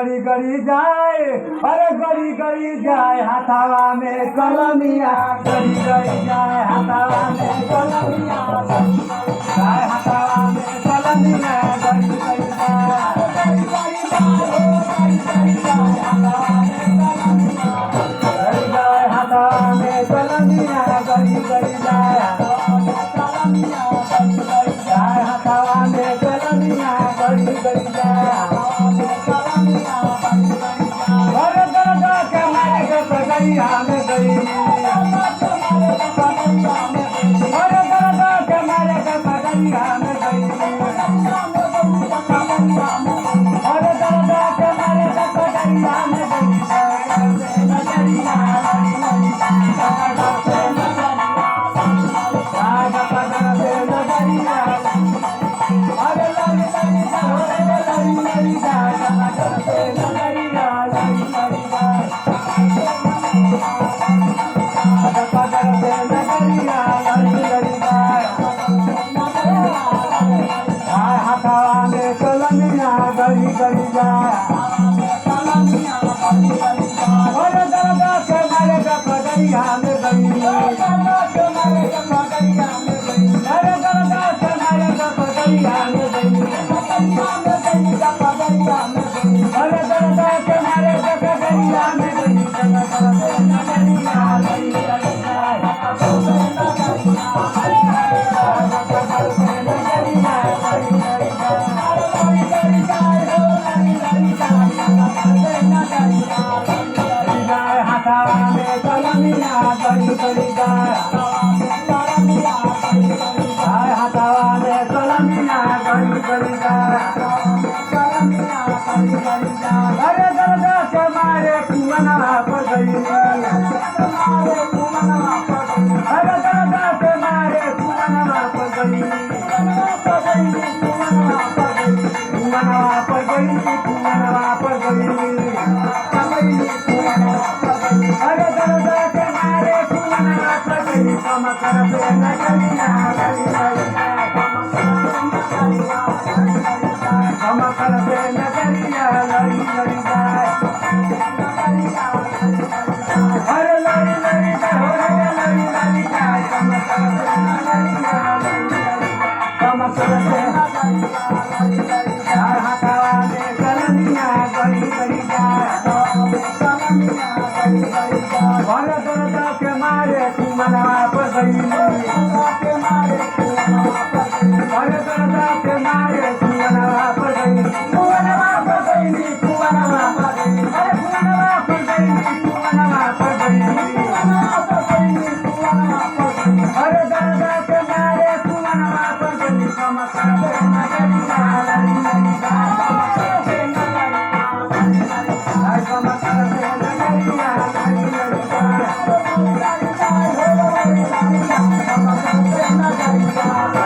गड़ी गड़ी जाए, अरे गड़ी गड़ी जाए हाथावा में कलमिया, गड़ी गड़ी जाए हाथावा में कलमिया, जाए हाथावा में कलमिया, गड़ी गड़ी जाए, गड़ी गड़ी जाए, गड़ी गड़ी जाए हाथावा में कलमिया, गड़ी गड़ी जाए हाथावा में कलमिया, गड़ी गड़ी जाए। अरे दरदा के मारे के पगड़िया में गई, अरे दरदा के मारे के पगड़िया में गई, अरे दरदा के मारे के पगड़िया में गई, अरे लड़ी लड़ी लड़ी लड़ी हाथावा में कलमिया, गड़ी गड़ी जाए, अरे दरदा के मारे का पगड़िया में गई, अरे दरदा के मारे का पगड़िया में गई, अरे दरदा के मारे का पगड़िया में गई, अरे दरदा के मारे का पगड़िया में गई, हाथावा में कलमिया, गड़ी गड़ी जाए, हाथावा में कलमिया, गड़ी गड़ी जाए, अरे दरदा के मारे कुमनवा पर गई, अरे दरदा के मारे कुमनवा पर गई, कुमनवा पर गई, कुमनवा पर गई, अरे दरदा के मारे कुमनवा पर गई, कमकर पे नगरिया, गड़ी गड़ी जाए, कमकर पे नगरिया, लड़ी लड़ी जाए, अरे लड़ी लड़ी जाए, लड़ी लड़ी जाए, कमकर पे नगरिया, कमकर पे हाथावा में कलमिया, गड़ी गड़ी जाए, अरे दरदा के मारे कुमनवा पर गई, अरे दरदा के मारे कुमनवा पर गई, कुमनवा पर गई, कुमनवा पर गई, अरे कुमनवा पर गई, कुमनवा पर गई, अरे दरदा के मारे कुमनवा पर गई, कमकर पे नगरिया, लड़ी लड़ी जाए, कमकर पे नगरिया, लड़ी लड़ी जाए, कमकर पे नगरिया।